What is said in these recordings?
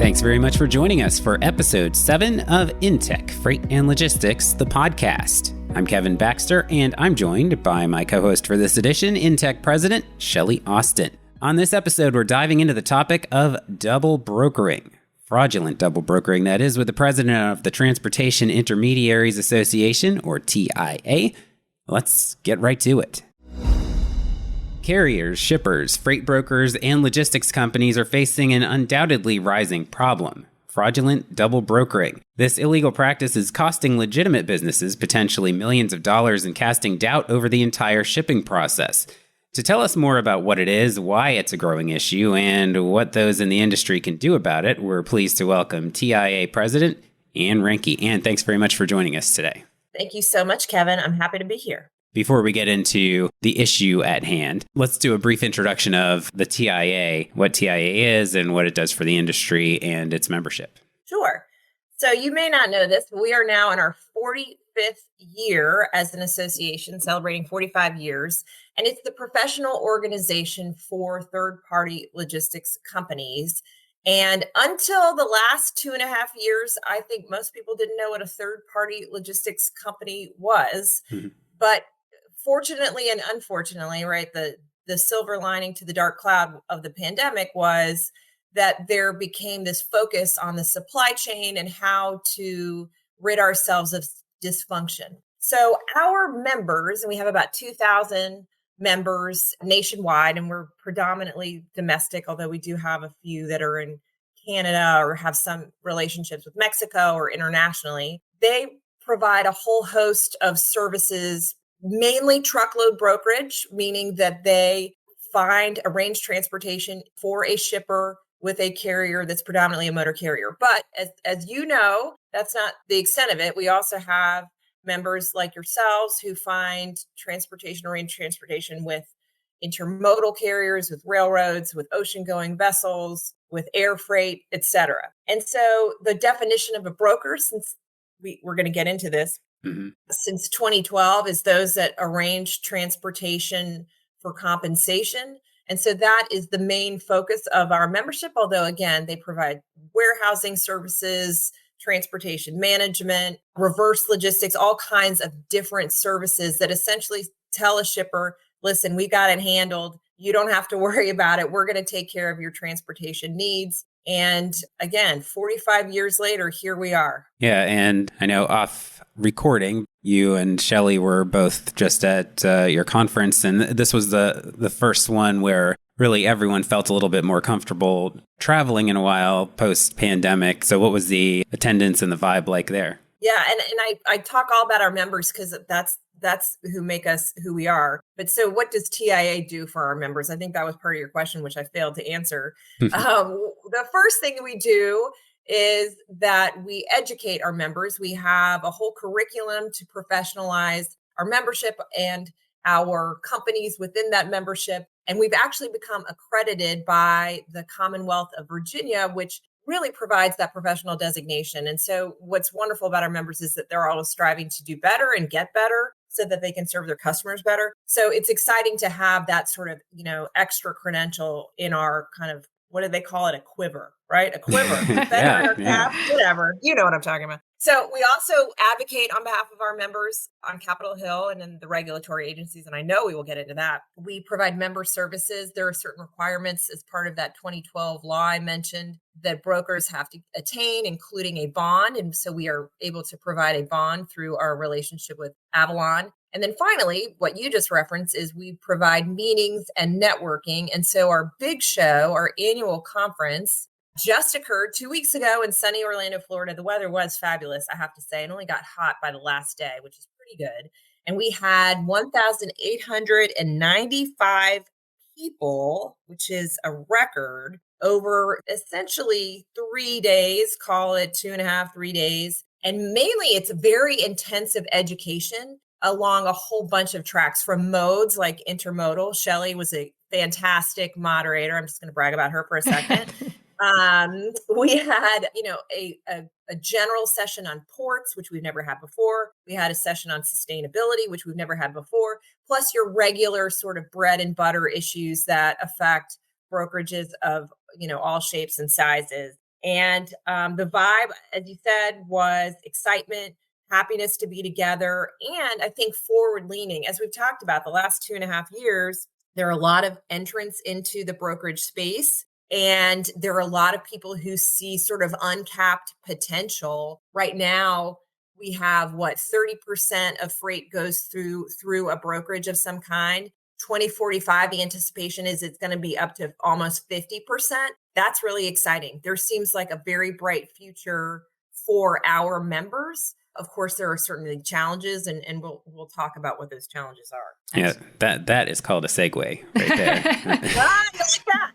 Thanks very much for joining us for episode 7 of InTek, Freight and Logistics, the podcast. I'm Kevin Baxter, and I'm joined by my co-host for this edition, InTek President Shelli Austin. On this episode, we're diving into the topic of double brokering. Fraudulent double brokering, that is, with the president of the Transportation Intermediaries Association, or TIA. Let's get right to it. Carriers, shippers, freight brokers, and logistics companies are facing an undoubtedly rising problem: fraudulent double brokering. This illegal practice is costing legitimate businesses potentially millions of dollars and casting doubt over the entire shipping process. To tell us more about what it is, why it's a growing issue, and what those in the industry can do about it, we're pleased to welcome TIA President Ann Reinke. Ann, thanks very much for joining us today. Thank you so much, Kevin. I'm happy to be here. Before we get into the issue at hand, let's do a brief introduction of the TIA, what TIA is and what it does for the industry and its membership. Sure. So you may not know this, but we are now in our 45th year as an association, celebrating 45 years. And it's the professional organization for third-party logistics companies. And until the last 2.5 years, I think most people didn't know what a third-party logistics company was. Mm-hmm. But fortunately and unfortunately, right, the silver lining to the dark cloud of the pandemic was that there became this focus on the supply chain and how to rid ourselves of dysfunction. So our members, and we have about 2,000 members nationwide, and we're predominantly domestic, although we do have a few that are in Canada or have some relationships with Mexico or internationally. They provide a whole host of services, mainly truckload brokerage, meaning that they arrange transportation for a shipper with a carrier that's predominantly a motor carrier. But as you know, that's not the extent of it. We also have members like yourselves who arrange transportation with intermodal carriers, with railroads, with ocean-going vessels, with air freight, et cetera. And so the definition of a broker, since we're going to get into this, since 2012, is those that arrange transportation for compensation. And so that is the main focus of our membership, although, again, they provide warehousing services, transportation management, reverse logistics, all kinds of different services that essentially tell a shipper, listen, we got it handled. You don't have to worry about it. We're going to take care of your transportation needs. And again, 45 years later, here we are. Yeah, and I know off recording, you and Shelli were both just at your conference, and this was the first one where really everyone felt a little bit more comfortable traveling in a while post-pandemic. So what was the attendance and the vibe like there? Yeah, and I talk all about our members because that's who make us who we are. But so what does TIA do for our members? I think that was part of your question, which I failed to answer. The first thing we do is that we educate our members. We have a whole curriculum to professionalize our membership and our companies within that membership. And we've actually become accredited by the Commonwealth of Virginia, which really provides that professional designation. And so what's wonderful about our members is that they're always striving to do better and get better so that they can serve their customers better. So it's exciting to have that sort of, extra credential in our kind of, what do they call it? A quiver, right? A quiver. Whatever. You know what I'm talking about. So we also advocate on behalf of our members on Capitol Hill and in the regulatory agencies, and I know we will get into that. We provide member services. There are certain requirements as part of that 2012 law I mentioned that brokers have to attain, including a bond. And so we are able to provide a bond through our relationship with Avalon. And then finally, what you just referenced is we provide meetings and networking. And so our big show, our annual conference, just occurred 2 weeks ago in sunny Orlando, Florida. The weather was fabulous, I have to say. It only got hot by the last day, which is pretty good. And we had 1,895 people, which is a record, over essentially 3 days, call it 2.5, 3 days. And mainly it's very intensive education along a whole bunch of tracks from modes like intermodal. Shelli was a fantastic moderator. I'm just going to brag about her for a second. We had, a general session on ports, which we've never had before. We had a session on sustainability, which we've never had before, plus your regular sort of bread and butter issues that affect brokerages of, all shapes and sizes. And the vibe, as you said, was excitement, happiness to be together, and I think forward leaning. As we've talked about the last 2.5 years, there are a lot of entrants into the brokerage space. And there are a lot of people who see sort of uncapped potential. Right now, we have 30% of freight goes through a brokerage of some kind. 2045, the anticipation is it's going to be up to almost 50%. That's really exciting. There seems like a very bright future for our members. Of course, there are certainly challenges, and we'll talk about what those challenges are. Yeah, that is called a segue right there.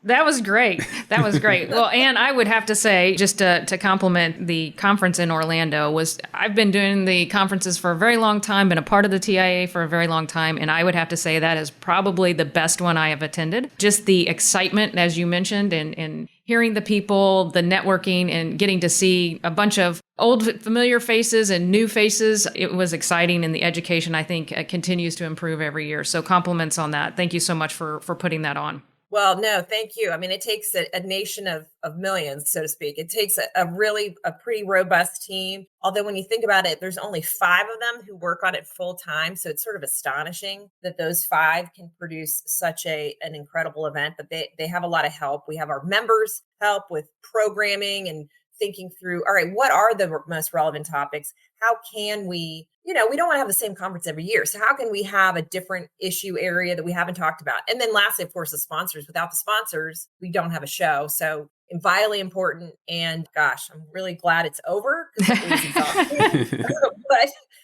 That was great. That was great. Well, and I would have to say, just to compliment the conference in Orlando, I've been doing the conferences for a very long time, been a part of the TIA for a very long time, and I would have to say that is probably the best one I have attended. Just the excitement, as you mentioned, and hearing the people, the networking, and getting to see a bunch of old familiar faces and new faces. It was exciting, and the education, I think, continues to improve every year. So compliments on that. Thank you so much for putting that on. Well, no, thank you. I mean, it takes a nation of millions, so to speak. It takes a pretty robust team. Although when you think about it, there's only 5 of them who work on it full time. So it's sort of astonishing that those 5 can produce such an incredible event, but they have a lot of help. We have our members help with programming and thinking through, all right, what are the most relevant topics? How can we, we don't want to have the same conference every year. So how can we have a different issue area that we haven't talked about? And then lastly, of course, the sponsors. Without the sponsors, we don't have a show. So vitally important. And gosh, I'm really glad it's over. But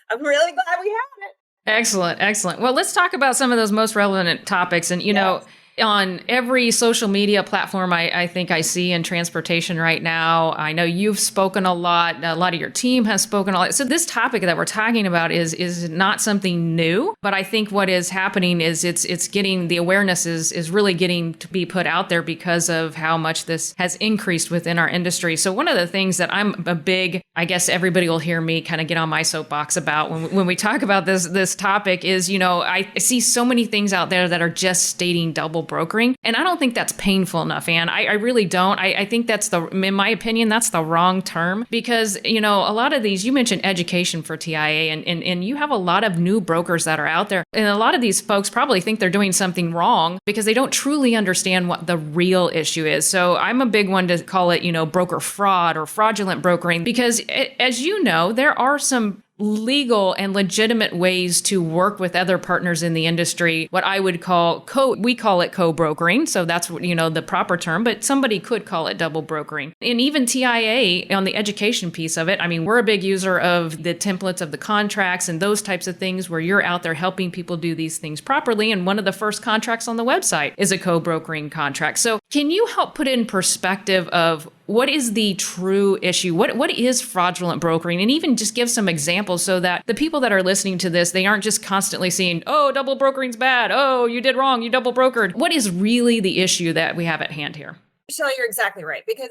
I'm really glad we had it. Excellent. Excellent. Well, let's talk about some of those most relevant topics. And, know, on every social media platform I think I see in transportation right now, I know you've spoken a lot of your team has spoken a lot. So this topic that we're talking about is not something new, but I think what is happening is it's getting, the awareness is really getting to be put out there because of how much this has increased within our industry. So one of the things that I'm a big, I guess everybody will hear me kind of get on my soapbox about when we talk about this topic is, I see so many things out there that are just stating double brokering. And I don't think that's painful enough, Ann. I really don't. I think that's in my opinion, that's the wrong term because, a lot of these, you mentioned education for TIA and you have a lot of new brokers that are out there. And a lot of these folks probably think they're doing something wrong because they don't truly understand what the real issue is. So I'm a big one to call it, broker fraud or fraudulent brokering because as you know, there are some legal and legitimate ways to work with other partners in the industry, what I would call we call it co-brokering. So that's the proper term, but somebody could call it double brokering. And even TIA on the education piece of it, I mean, we're a big user of the templates of the contracts and those types of things where you're out there helping people do these things properly. And one of the first contracts on the website is a co-brokering contract. So can you help put in perspective of what is the true issue? What is fraudulent brokering? And even just give some examples so that the people that are listening to this, they aren't just constantly saying, oh, double brokering's bad. Oh, you did wrong. You double brokered. What is really the issue that we have at hand here? Shelli, you're exactly right. Because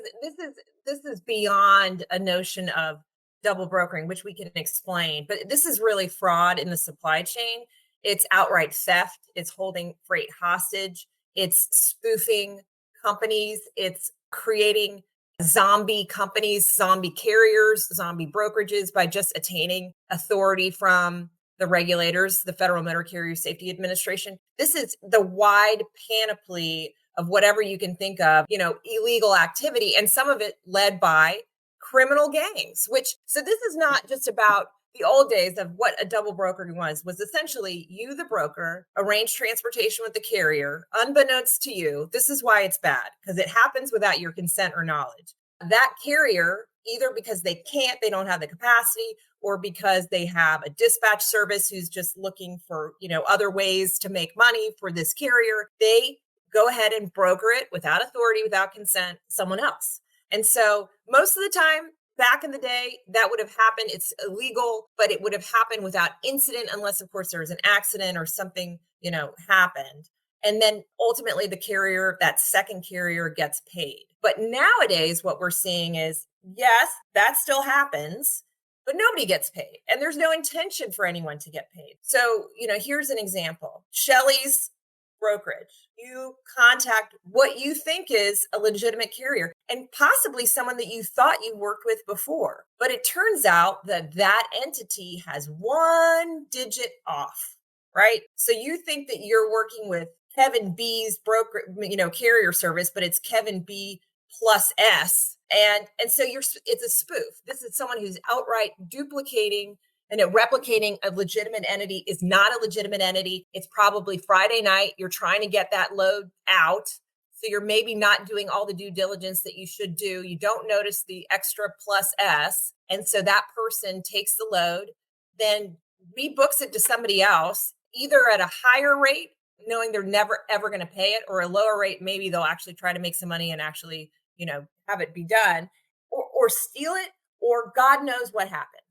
this is beyond a notion of double brokering, which we can explain. But this is really fraud in the supply chain. It's outright theft. It's holding freight hostage. It's spoofing companies. It's creating zombie companies, zombie carriers, zombie brokerages by just attaining authority from the regulators, the Federal Motor Carrier Safety Administration. This is the wide panoply of whatever you can think of, illegal activity, and some of it led by criminal gangs, so this is not just about the old days of what a double brokering was essentially you, the broker, arrange transportation with the carrier, unbeknownst to you. This is why it's bad, because it happens without your consent or knowledge. That carrier, either because they don't have the capacity, or because they have a dispatch service who's just looking for, other ways to make money for this carrier, they go ahead and broker it without authority, without consent, someone else. And so most of the time, back in the day, that would have happened. It's illegal, but it would have happened without incident, unless, of course, there was an accident or something, happened. And then ultimately the carrier, that second carrier, gets paid. But nowadays, what we're seeing is, yes, that still happens, but nobody gets paid. And there's no intention for anyone to get paid. So, here's an example. Shelli's brokerage. You contact what you think is a legitimate carrier and possibly someone that you thought you worked with before. But it turns out that that entity has one digit off, right? So you think that you're working with Kevin B's broker, carrier service, but it's Kevin B plus S. And so it's a spoof. This is someone who's outright duplicating and replicating a legitimate entity is not a legitimate entity. It's probably Friday night. You're trying to get that load out. So you're maybe not doing all the due diligence that you should do. You don't notice the extra plus S. And so that person takes the load, then rebooks it to somebody else, either at a higher rate, knowing they're never, ever going to pay it, or a lower rate. Maybe they'll actually try to make some money and actually, have it be done, or steal it, or God knows what happens.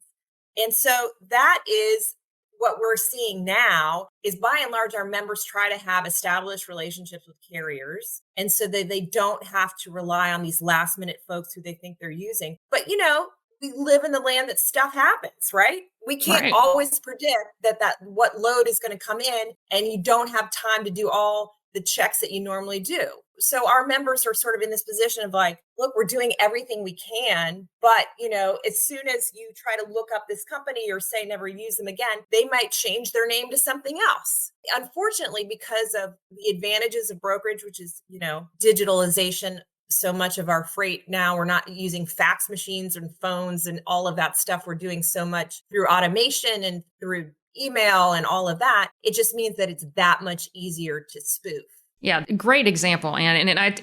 And so that is what we're seeing now is by and large, our members try to have established relationships with carriers. And so that they don't have to rely on these last minute folks who they think they're using. But, we live in the land that stuff happens, right? We can't always predict that what load is going to come in, and you don't have time to do all the checks that you normally do. So our members are sort of in this position of like, look, we're doing everything we can, but as soon as you try to look up this company or say never use them again, they might change their name to something else. Unfortunately, because of the advantages of brokerage, which is, digitalization, so much of our freight now, we're not using fax machines and phones and all of that stuff. We're doing so much through automation and through email and all of that. It just means that it's that much easier to spoof. Yeah, great example, Anne. And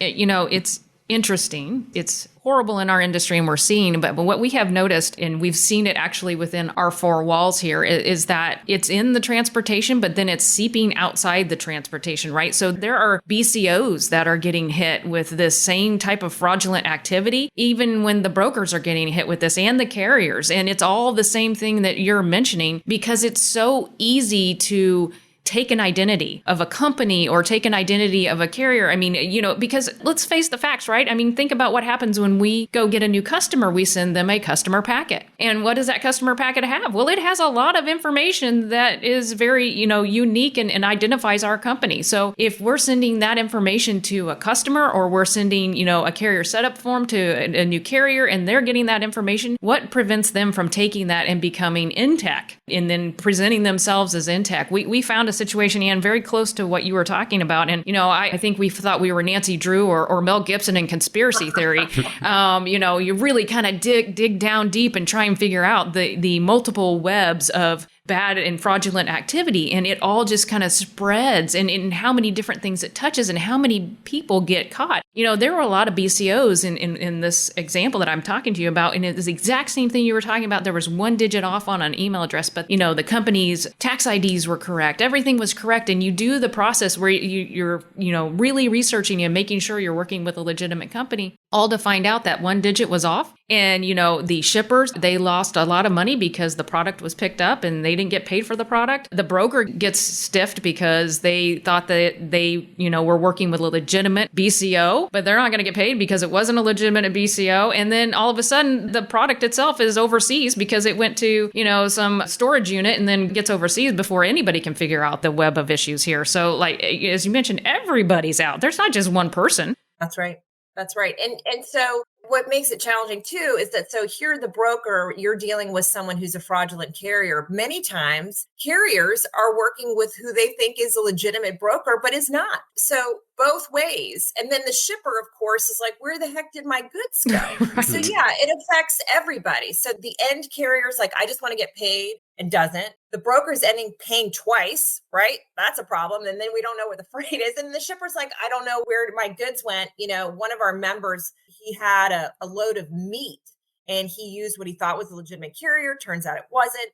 it's interesting. It's horrible in our industry, and we're seeing, but what we have noticed, and we've seen it actually within our four walls here, is that it's in the transportation, but then it's seeping outside the transportation, right? So there are BCOs that are getting hit with this same type of fraudulent activity, even when the brokers are getting hit with this, and the carriers. And it's all the same thing that you're mentioning, because it's so easy to take an identity of a company or take an identity of a carrier. I mean, because let's face the facts, right? I mean, think about what happens when we go get a new customer. We send them a customer packet. And what does that customer packet have? Well, it has a lot of information that is very, unique and identifies our company. So if we're sending that information to a customer, or we're sending, a carrier setup form to a new carrier, and they're getting that information, what prevents them from taking that and becoming InTek and then presenting themselves as InTek? We found a situation, Anne, very close to what you were talking about. And, I think we thought we were Nancy Drew or Mel Gibson in conspiracy theory. You really kind of dig down deep and try and figure out the multiple webs of bad and fraudulent activity. And it all just kind of spreads and how many different things it touches and how many people get caught. There were a lot of BCOs in this example that I'm talking to you about. And it's the exact same thing you were talking about. There was one digit off on an email address, but the company's tax IDs were correct. Everything was correct. And you do the process where you're really researching and making sure you're working with a legitimate company, all to find out that one digit was off. And, the shippers, they lost a lot of money because the product was picked up and they didn't get paid for the product. The broker gets stiffed because they thought that they, were working with a legitimate BCO, but they're not going to get paid because it wasn't a legitimate BCO. And then all of a sudden, the product itself is overseas because it went to, some storage unit and then gets overseas before anybody can figure out the web of issues here. So like, as you mentioned, everybody's out. There's not just one person. That's right. That's right. And so what makes it challenging too is that, so here the broker, you're dealing with someone who's a fraudulent carrier. Many times carriers are working with who they think is a legitimate broker, but is not. So both ways. And then the shipper, of course, is like, where the heck did my goods go? Right. So yeah, it affects everybody. So the end carrier is like, I just want to get paid, and doesn't. The broker's ending paying twice, right? That's a problem. And then we don't know where the freight is. And the shipper's like, I don't know where my goods went. One of our members, he had a load of meat and he used what he thought was a legitimate carrier. Turns out it wasn't.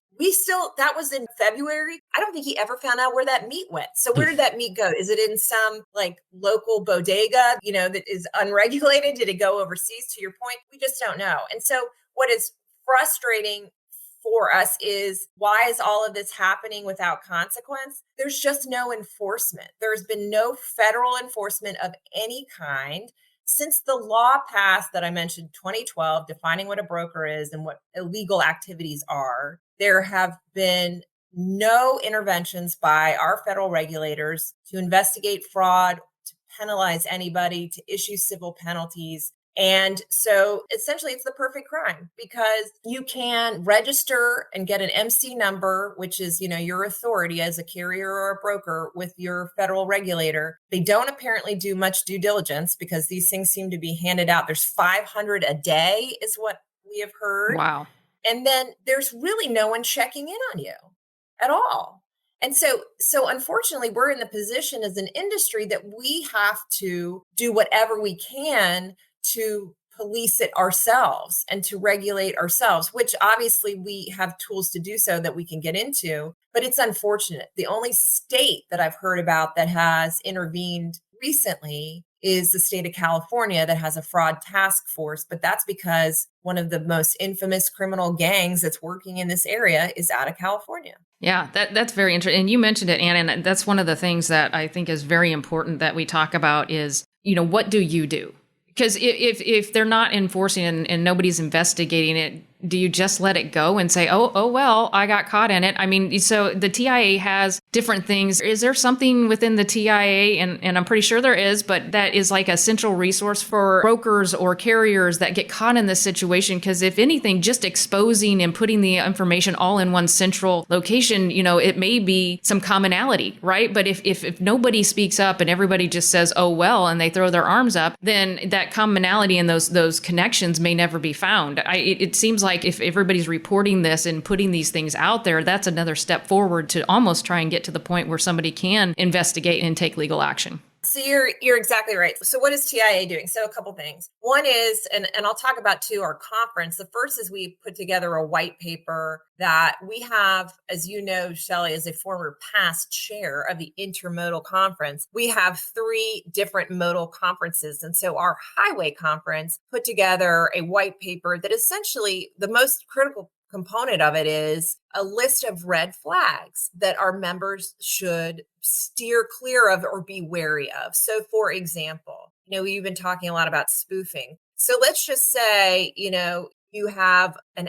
That was in February. I don't think he ever found out where that meat went. So where did that meat go? Is it in some like local bodega, that is unregulated? Did it go overseas? To your point, we just don't know. And so what is frustrating for us is, why is all of this happening without consequence? There's just no enforcement. There's been no federal enforcement of any kind since the law passed that I mentioned, 2012, defining what a broker is and what illegal activities are. There have been no interventions by our federal regulators to investigate fraud, to penalize anybody, to issue civil penalties. And so essentially it's the perfect crime because you can register and get an MC number, which is, your authority as a carrier or a broker with your federal regulator. They don't apparently do much due diligence because these things seem to be handed out. There's 500 a day is what we have heard. Wow. And then there's really no one checking in on you at all. And so unfortunately, we're in the position as an industry that we have to do whatever we can to police it ourselves and to regulate ourselves, which obviously we have tools to do so that we can get into. But it's unfortunate. The only state that I've heard about that has intervened recently is the state of California that has a fraud task force. But that's because one of the most infamous criminal gangs that's working in this area is out of California. Yeah, that's very interesting. And you mentioned it, Anna, and that's one of the things that I think is very important that we talk about is, what do you do? Because if they're not enforcing and nobody's investigating it, do you just let it go and say, oh, well, I got caught in it? I mean, so the TIA has different things. Is there something within the TIA, and I'm pretty sure there is, but that is like a central resource for brokers or carriers that get caught in this situation? Because if anything, just exposing and putting the information all in one central location, it may be some commonality, right? But if nobody speaks up and everybody just says, oh, well, and they throw their arms up, then that commonality and those connections may never be found. It seems like if everybody's reporting this and putting these things out there, that's another step forward to almost try and get to the point where somebody can investigate and take legal action. So you're exactly right. So what is TIA doing? So a couple things. One is, and I'll talk about too, our conference. The first is we put together a white paper that we have, as you know, Shelli, as a former past chair of the Intermodal conference, we have 3 different modal conferences. And so our highway conference put together a white paper that essentially the most critical component of it is a list of red flags that our members should steer clear of or be wary of. So for example, we've been talking a lot about spoofing. So let's just say, you have an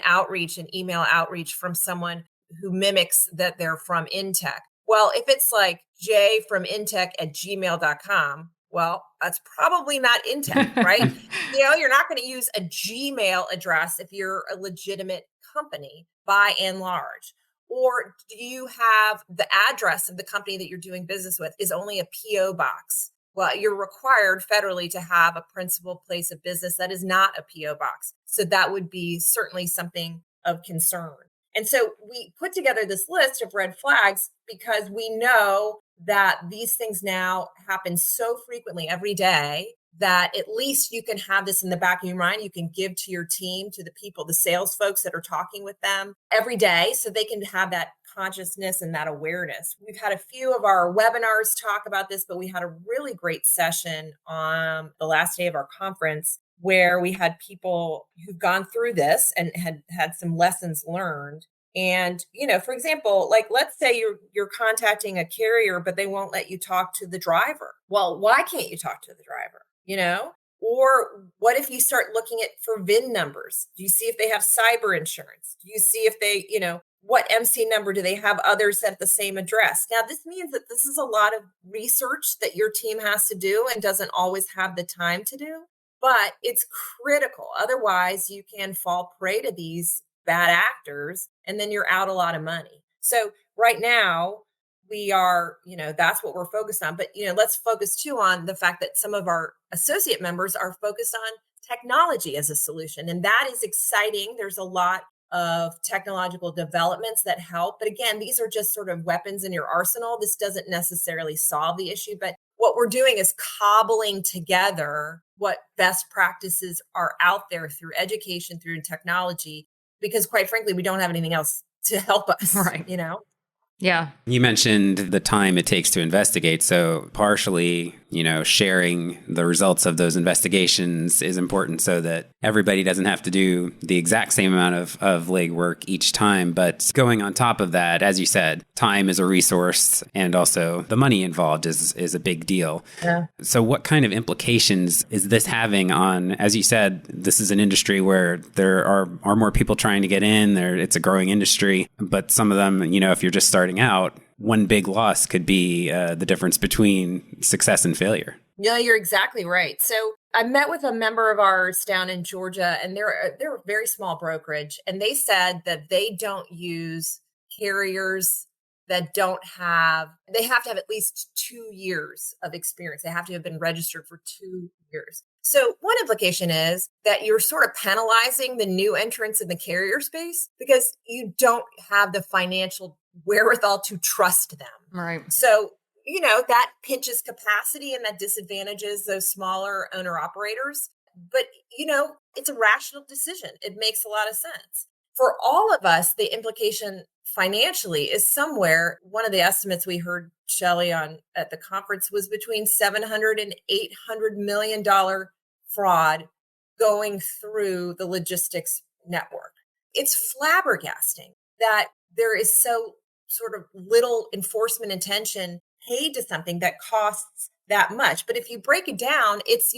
email outreach from someone who mimics that they're from InTek. Well, if it's like J from InTek@gmail.com, well, that's probably not InTek, right? You're not going to use a Gmail address if you're a legitimate company by and large. Or do you have the address of the company that you're doing business with is only a PO box? Well, you're required federally to have a principal place of business that is not a PO box. So that would be certainly something of concern. And so we put together this list of red flags because we know that these things now happen so frequently every day that at least you can have this in the back of your mind. You can give to your team, to the people, the sales folks that are talking with them every day so they can have that consciousness and that awareness. We've had a few of our webinars talk about this, but we had a really great session on the last day of our conference where we had people who've gone through this and had some lessons learned. And, for example, like let's say you're contacting a carrier, but they won't let you talk to the driver. Well, why can't you talk to the driver? Or what if you start looking at for VIN numbers? Do you see if they have cyber insurance? Do you see if they, what MC number do they have others at the same address? Now, this means that this is a lot of research that your team has to do and doesn't always have the time to do, but it's critical. Otherwise, you can fall prey to these bad actors and then you're out a lot of money. So right now, we are, that's what we're focused on. But, let's focus too on the fact that some of our associate members are focused on technology as a solution. And that is exciting. There's a lot of technological developments that help. But again, these are just sort of weapons in your arsenal. This doesn't necessarily solve the issue. But what we're doing is cobbling together what best practices are out there through education, through technology, because quite frankly, we don't have anything else to help us, right? Yeah. You mentioned the time it takes to investigate. So partially sharing the results of those investigations is important so that everybody doesn't have to do the exact same amount of legwork each time. But going on top of that, as you said, time is a resource, and also the money involved is a big deal. Yeah. So what kind of implications is this having on, as you said, this is an industry where there are more people trying to get in there. It's a growing industry, but some of them, if you're just starting out, one big loss could be the difference between success and failure. Yeah, you're exactly right. So I met with a member of ours down in Georgia, and they're a very small brokerage, and they said that they don't use carriers that they have to have at least 2 years of experience. They have to have been registered for 2 years. So one implication is that you're sort of penalizing the new entrants in the carrier space because you don't have the financial wherewithal to trust them. Right. So, that pinches capacity and that disadvantages those smaller owner operators. But, it's a rational decision. It makes a lot of sense. For all of us, the implication financially is somewhere, one of the estimates we heard Shelli on at the conference was between $700 and $800 million fraud going through the logistics network. It's flabbergasting that there is so sort of little enforcement attention paid to something that costs that much. But if you break it down, it's,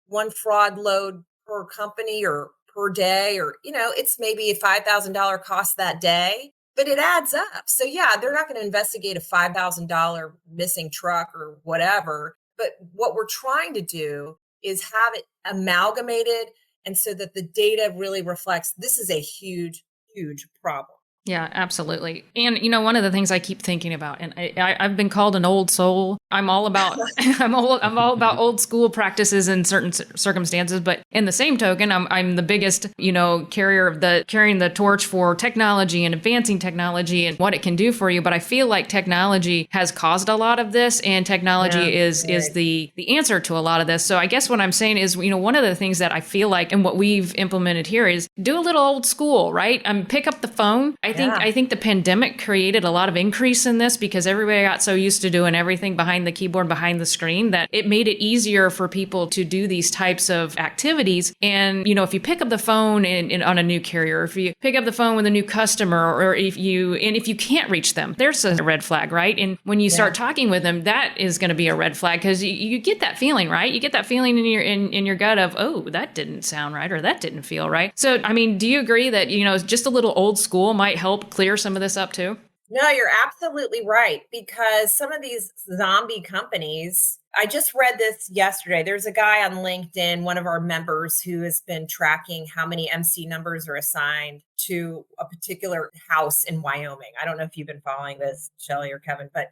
one fraud load per company or per day, or, it's maybe a $5,000 cost that day, but it adds up. So yeah, they're not going to investigate a $5,000 missing truck or whatever. But what we're trying to do is have it amalgamated, and so that the data really reflects this is a huge, huge problem. Yeah, absolutely. And, one of the things I keep thinking about, and I've been called an old soul. I'm all about, I'm all about old school practices in certain circumstances. But in the same token, I'm the biggest, carrying the torch for technology and advancing technology and what it can do for you. But I feel like technology has caused a lot of this, and technology is the answer to a lot of this. So I guess what I'm saying is, one of the things that I feel like, and what we've implemented here is do a little old school, right? Pick up the phone. I think the pandemic created a lot of increase in this because everybody got so used to doing everything behind the keyboard, behind the screen, that it made it easier for people to do these types of activities. And, if you pick up the phone on a new carrier, if you pick up the phone with a new customer, or if you can't reach them, there's a red flag, right? And when you start talking with them, that is going to be a red flag because you get that feeling, right? You get that feeling in your gut of, oh, that didn't sound right, or that didn't feel right. So, do you agree that, just a little old school might help clear some of this up too? No, you're absolutely right, because some of these zombie companies, I just read this yesterday. There's a guy on LinkedIn, one of our members, who has been tracking how many MC numbers are assigned to a particular house in Wyoming. I don't know if you've been following this, Shelli or Kevin, but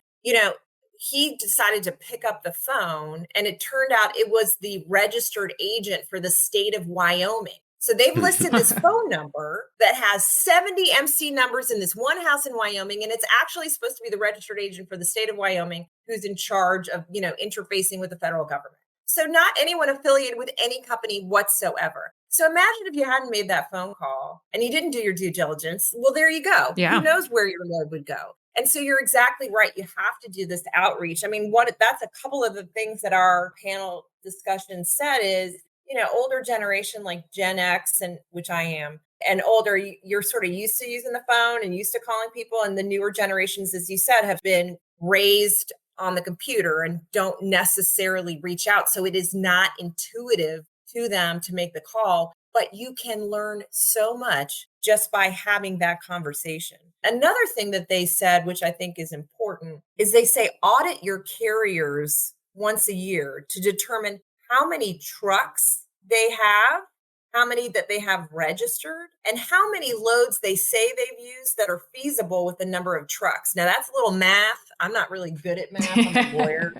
he decided to pick up the phone, and it turned out it was the registered agent for the state of Wyoming. So they've listed this phone number that has 70 MC numbers in this one house in Wyoming, and it's actually supposed to be the registered agent for the state of Wyoming who's in charge of, interfacing with the federal government. So not anyone affiliated with any company whatsoever. So imagine if you hadn't made that phone call and you didn't do your due diligence. Well, there you go. Yeah. Who knows where your load would go? And so you're exactly right. You have to do this outreach. That's a couple of the things that our panel discussion said is, older generation like Gen X, and which I am, and older, you're sort of used to using the phone and used to calling people. And the newer generations, as you said, have been raised on the computer and don't necessarily reach out. So it is not intuitive to them to make the call, but you can learn so much just by having that conversation. Another thing that they said, which I think is important, is they say audit your carriers once a year to determine how many trucks they have, how many that they have registered, and how many loads they say they've used that are feasible with the number of trucks. Now, that's a little math. I'm not really good at math. I'm a lawyer.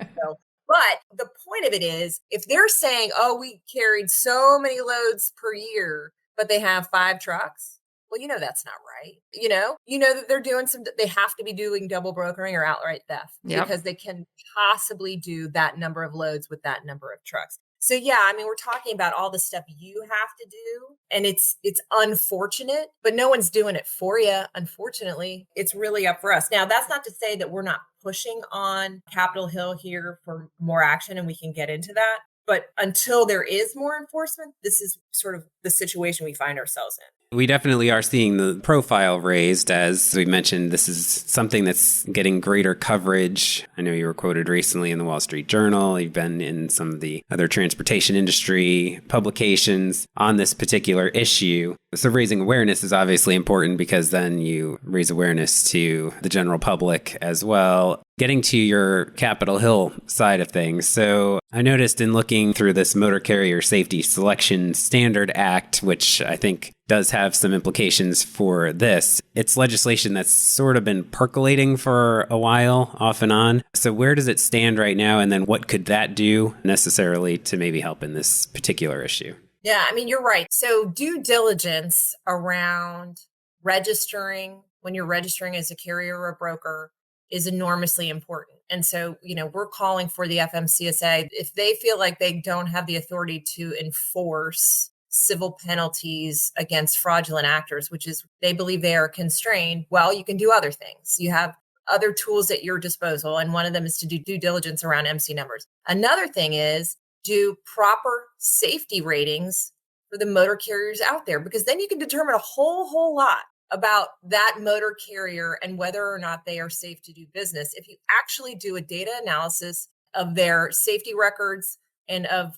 But the point of it is, if they're saying, oh, we carried so many loads per year, but they have 5 trucks, well, that's not right. That they're doing they have to be doing double brokering or outright theft because they can possibly do that number of loads with that number of trucks. So yeah, I mean, we're talking about all the stuff you have to do, and it's unfortunate, but no one's doing it for you. Unfortunately, it's really up for us. Now, that's not to say that we're not pushing on Capitol Hill here for more action, and we can get into that. But until there is more enforcement, this is sort of the situation we find ourselves in. We definitely are seeing the profile raised. As we mentioned, this is something that's getting greater coverage. I know you were quoted recently in the Wall Street Journal. You've been in some of the other transportation industry publications on this particular issue. So raising awareness is obviously important because then you raise awareness to the general public as well. Getting to your Capitol Hill side of things. So I noticed in looking through this Motor Carrier Safety Selection Standard Act, which I think does have some implications for this, it's legislation that's sort of been percolating for a while, off and on. So where does it stand right now? And then what could that do necessarily to maybe help in this particular issue? Yeah, I mean, you're right. So due diligence around registering, when you're registering as a carrier or a broker, is enormously important. And so, we're calling for the FMCSA. If they feel like they don't have the authority to enforce civil penalties against fraudulent actors, which is they believe they are constrained, well, you can do other things. You have other tools at your disposal. And one of them is to do due diligence around MC numbers. Another thing is do proper safety ratings for the motor carriers out there, because then you can determine a whole lot about that motor carrier and whether or not they are safe to do business. If you actually do a data analysis of their safety records and of,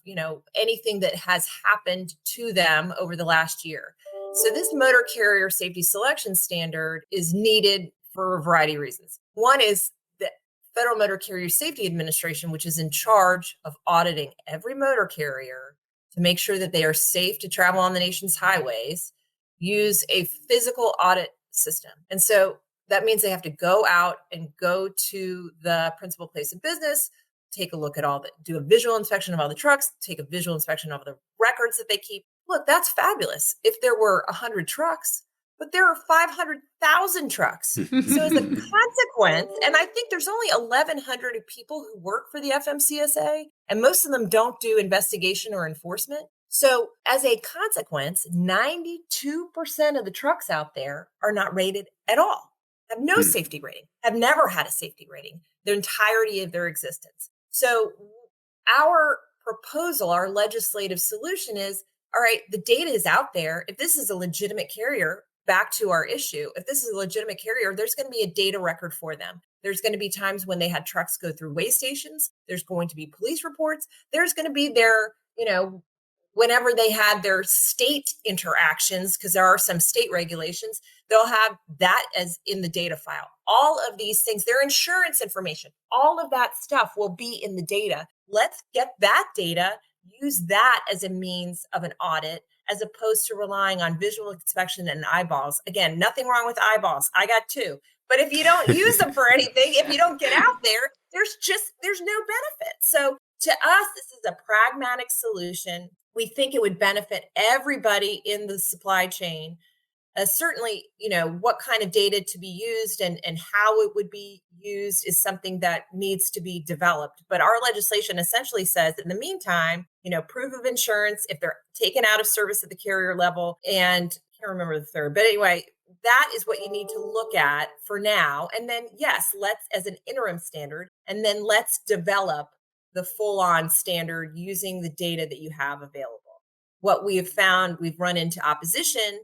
anything that has happened to them over the last year. So this motor carrier safety selection standard is needed for a variety of reasons. One is the Federal Motor Carrier Safety Administration, which is in charge of auditing every motor carrier to make sure that they are safe to travel on the nation's highways, use a physical audit system. And so that means they have to go out and go to the principal place of business, take a look at do a visual inspection of all the trucks, take a visual inspection of the records that they keep. Look, that's fabulous if there were 100 trucks, but there are 500,000 trucks. So as a consequence, and I think there's only 1,100 people who work for the FMCSA, and most of them don't do investigation or enforcement. So as a consequence, 92% of the trucks out there are not rated at all, have no safety rating, have never had a safety rating the entirety of their existence. So our proposal, our legislative solution is, all right, the data is out there. If this is a legitimate carrier, back to our issue, if this is a legitimate carrier, there's going to be a data record for them. There's going to be times when they had trucks go through weigh stations. There's going to be police reports. There's going to be their, whenever they had their state interactions, because there are some state regulations, they'll have that as in the data file. All of these things, their insurance information, all of that stuff will be in the data. Let's get that data, use that as a means of an audit, as opposed to relying on visual inspection and eyeballs. Again, nothing wrong with eyeballs. I got two. But if you don't use them for anything, if you don't get out there, there's no benefit. So to us, this is a pragmatic solution. We think it would benefit everybody in the supply chain. Certainly, what kind of data to be used and how it would be used is something that needs to be developed. But our legislation essentially says, in the meantime, proof of insurance if they're taken out of service at the carrier level, and I can't remember the third. But anyway, that is what you need to look at for now. And then, yes, let's, as an interim standard, and then let's develop the full-on standard using the data that you have available. What we have found, we've run into opposition,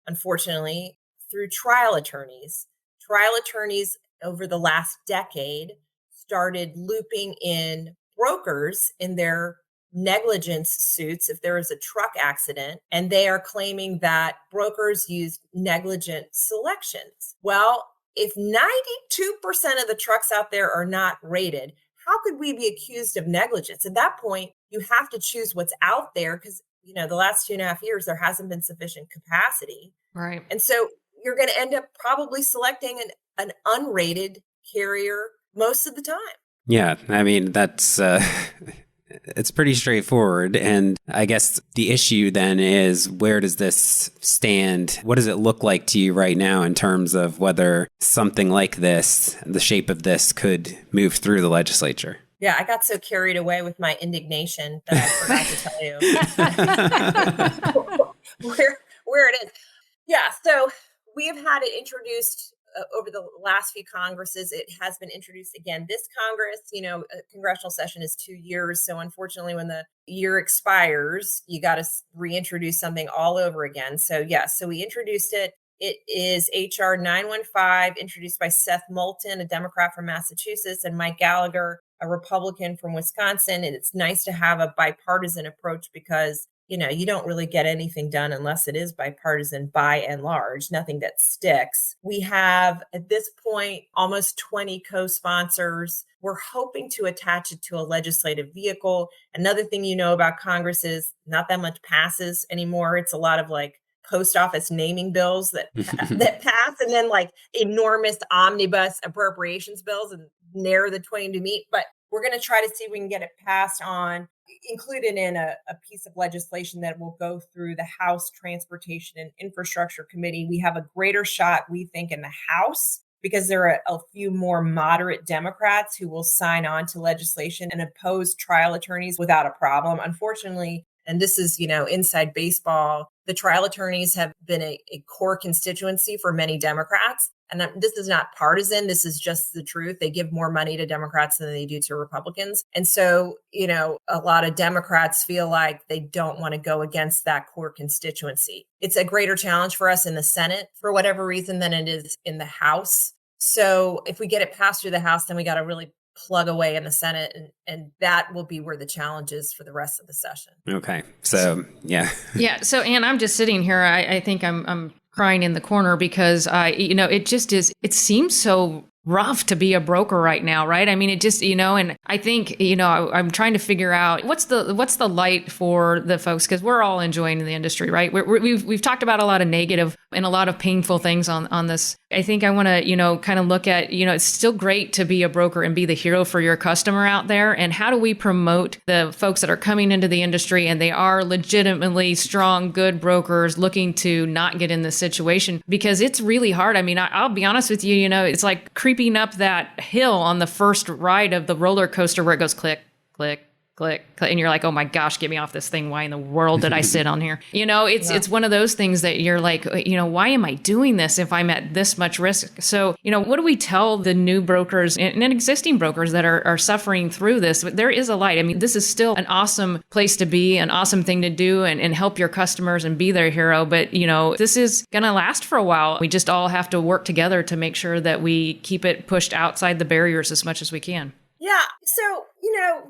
unfortunately, through trial attorneys. Trial attorneys over the last decade started looping in brokers in their negligence suits if there is a truck accident, and they are claiming that brokers used negligent selections. Well, if 92% of the trucks out there are not rated, how could we be accused of negligence? At that point, you have to choose what's out there because, the last 2.5 years, there hasn't been sufficient capacity. Right. And so you're going to end up probably selecting an unrated carrier most of the time. Yeah, I mean, that's it's pretty straightforward. And I guess the issue then is, where does this stand? What does it look like to you right now in terms of whether something like this, the shape of this, could move through the legislature? Yeah, I got so carried away with my indignation that I forgot to tell you where it is. Yeah, so we have had it introduced over the last few Congresses. It has been introduced again this Congress. A congressional session is 2 years. So unfortunately, when the year expires, you got to reintroduce something all over again. So, so we introduced it. It is HR 915, introduced by Seth Moulton, a Democrat from Massachusetts, and Mike Gallagher, a Republican from Wisconsin. And it's nice to have a bipartisan approach because you don't really get anything done unless it is bipartisan by and large, nothing that sticks. We have, at this point, almost 20 co-sponsors. We're hoping to attach it to a legislative vehicle. Another thing about Congress is not that much passes anymore. It's a lot of like post office naming bills that pass, and then like enormous omnibus appropriations bills, and narrow the twain to meet. But we're going to try to see if we can get it passed on, included in a piece of legislation that will go through the House Transportation and Infrastructure Committee. We have a greater shot, we think, in the House because there are a few more moderate Democrats who will sign on to legislation and oppose trial attorneys without a problem. Unfortunately, and this is, inside baseball, the trial attorneys have been a core constituency for many Democrats. And this is not partisan. This is just the truth. They give more money to Democrats than they do to Republicans. And so, a lot of Democrats feel like they don't want to go against that core constituency. It's a greater challenge for us in the Senate for whatever reason than it is in the House. So if we get it passed through the House, then we got to really plug away in the Senate, and that will be where the challenge is for the rest of the session. Okay. So, yeah. Yeah. So, Ann, I'm just sitting here. I think I'm crying in the corner because it seems so rough to be a broker right now, right? I mean, it just, and I think, I'm trying to figure out what's the light for the folks, because we're all enjoying the industry, right? We've talked about a lot of negative and a lot of painful things on this. I think I want to, kind of look at, it's still great to be a broker and be the hero for your customer out there. And how do we promote the folks that are coming into the industry and they are legitimately strong, good brokers looking to not get in this situation? Because it's really hard. I mean, I'll be honest with you, it's like creeping up that hill on the first ride of the roller coaster where it goes click, click, click, click, and you're like, oh my gosh, get me off this thing. Why in the world did I sit on here? It's one of those things that you're like, why am I doing this if I'm at this much risk? So, what do we tell the new brokers and existing brokers that are suffering through this? There is a light. I mean, this is still an awesome place to be, an awesome thing to do and help your customers and be their hero. But, this is going to last for a while. We just all have to work together to make sure that we keep it pushed outside the barriers as much as we can. Yeah. So,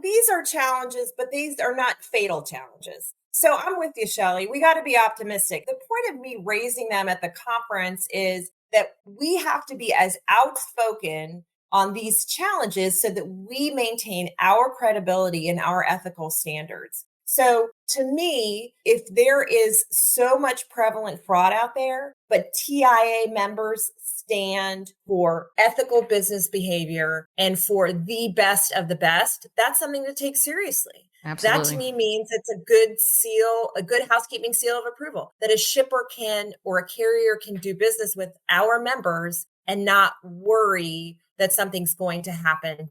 these are challenges, but these are not fatal challenges. So I'm with you, Shelli. We got to be optimistic. The point of me raising them at the conference is that we have to be as outspoken on these challenges so that we maintain our credibility and our ethical standards. So to me, if there is so much prevalent fraud out there, but TIA members stand for ethical business behavior and for the best of the best, that's something to take seriously. Absolutely. That to me means it's a good seal, a good housekeeping seal of approval, that a shipper can or a carrier can do business with our members and not worry that something's going to happen,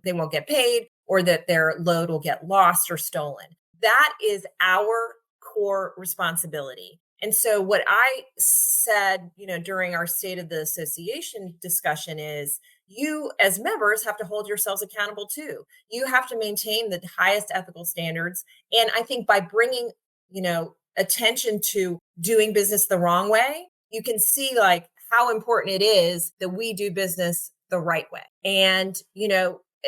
they won't get paid or that their load will get lost or stolen. That is our core responsibility. And so what I said, during our State of the Association discussion is you as members have to hold yourselves accountable too. You have to maintain the highest ethical standards. And I think by bringing, attention to doing business the wrong way, you can see like how important it is that we do business the right way. And,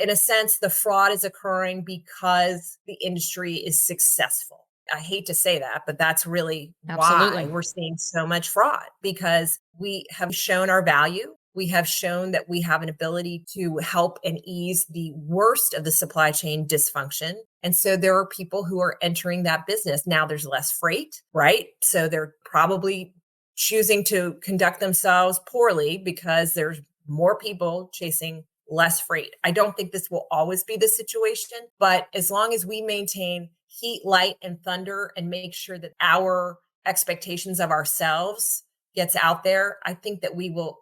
in a sense, the fraud is occurring because the industry is successful. I hate to say that, but that's really why we're seeing so much fraud, because we have shown our value. We have shown that we have an ability to help and ease the worst of the supply chain dysfunction. And so there are people who are entering that business. Now there's less freight, right? So they're probably choosing to conduct themselves poorly because there's more people chasing less freight. I don't think this will always be the situation, but as long as we maintain heat, light, and thunder and make sure that our expectations of ourselves gets out there, I think that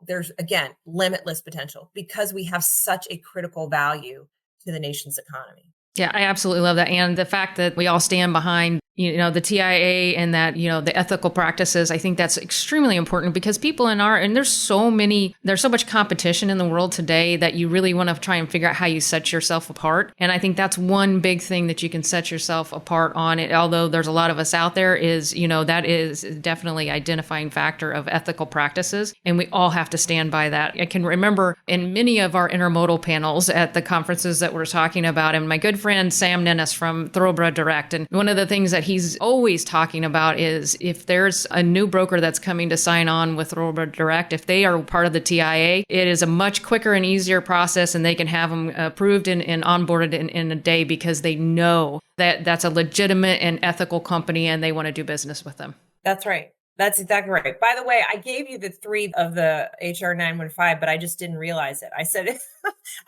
there's again, limitless potential because we have such a critical value to the nation's economy. Yeah, I absolutely love that. And the fact that we all stand behind, the TIA and that, the ethical practices, I think that's extremely important because people and there's so much competition in the world today that you really want to try and figure out how you set yourself apart. And I think that's one big thing that you can set yourself apart on it. Although there's a lot of us out there is, that is definitely identifying factor of ethical practices. And we all have to stand by that. I can remember in many of our intermodal panels at the conferences that we're talking about, and my good friend Sam Nennis from Thoroughbred Direct. And one of the things that he's always talking about is if there's a new broker that's coming to sign on with Thoroughbred Direct, if they are part of the TIA, it is a much quicker and easier process and they can have them approved and onboarded in a day because they know that that's a legitimate and ethical company and they want to do business with them. That's right. That's exactly right. By the way, I gave you the 3 of the HR 915, but I just didn't realize it. I said it.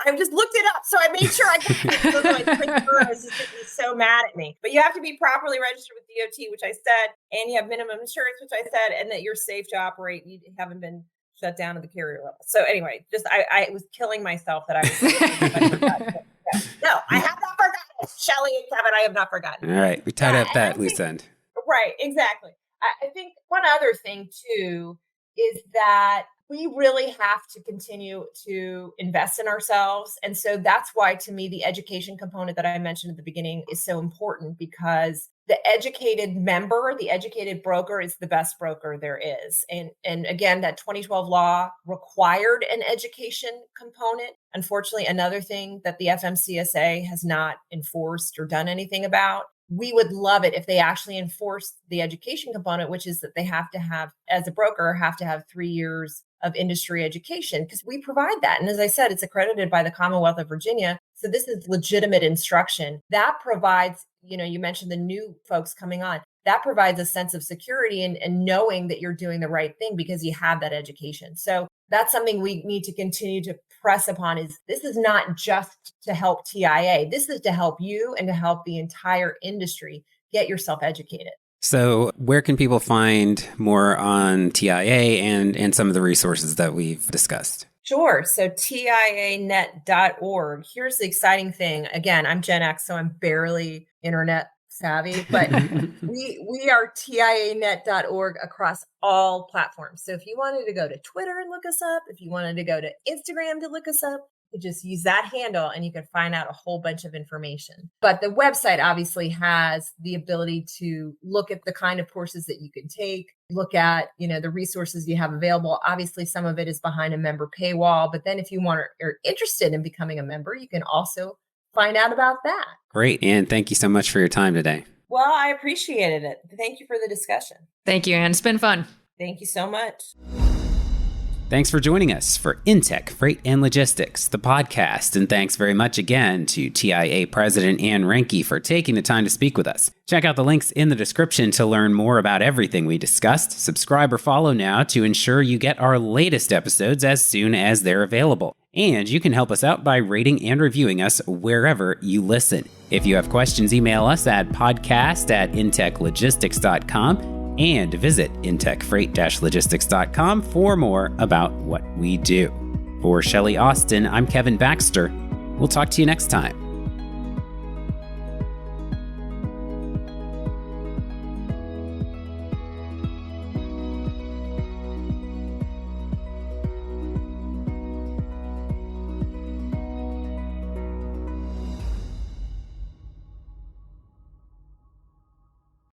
I just looked it up, so I made sure I was just so mad at me. But you have to be properly registered with DOT, which I said, and you have minimum insurance, which I said, and that you're safe to operate. You haven't been shut down at the carrier level. So anyway, just I was killing myself that I was. No, I have not forgotten. Shelli and Kevin, I have not forgotten. All right, we tied up that loose end. Right, exactly. I think one other thing, too, is that we really have to continue to invest in ourselves. And so that's why, to me, the education component that I mentioned at the beginning is so important because the educated member, the educated broker is the best broker there is. And again, that 2012 law required an education component. Unfortunately, another thing that the FMCSA has not enforced or done anything about. We would love it if they actually enforce the education component, which is that they have to have, as a broker, have to have 3 years of industry education because we provide that. And as I said, it's accredited by the Commonwealth of Virginia. So this is legitimate instruction that provides, you mentioned the new folks coming on. That provides a sense of security and knowing that you're doing the right thing because you have that education. So that's something we need to continue to press upon is this is not just to help TIA. This is to help you and to help the entire industry get yourself educated. So where can people find more on TIA and some of the resources that we've discussed? Sure. So TIAnet.org. Here's the exciting thing. Again, I'm Gen X, so I'm barely internet savvy, but we are TIAnet.org across all platforms. So if you wanted to go to Twitter and look us up, if you wanted to go to Instagram to look us up, you just use that handle and you can find out a whole bunch of information. But the website obviously has the ability to look at the kind of courses that you can take, look at, the resources you have available. Obviously, some of it is behind a member paywall, but then if you are interested in becoming a member, you can also find out about that. Great. And thank you so much for your time today. Well, I appreciated it. Thank you for the discussion. Thank you, Ann. It's been fun. Thank you so much. Thanks for joining us for InTek Freight and Logistics, the podcast. And thanks very much again to TIA President Ann Reinke for taking the time to speak with us. Check out the links in the description to learn more about everything we discussed. Subscribe or follow now to ensure you get our latest episodes as soon as they're available. And you can help us out by rating and reviewing us wherever you listen. If you have questions, email us at podcast@inteklogistics.com. And visit intekfreight-logistics.com for more about what we do. For Shelli Austin, I'm Kevin Baxter. We'll talk to you next time.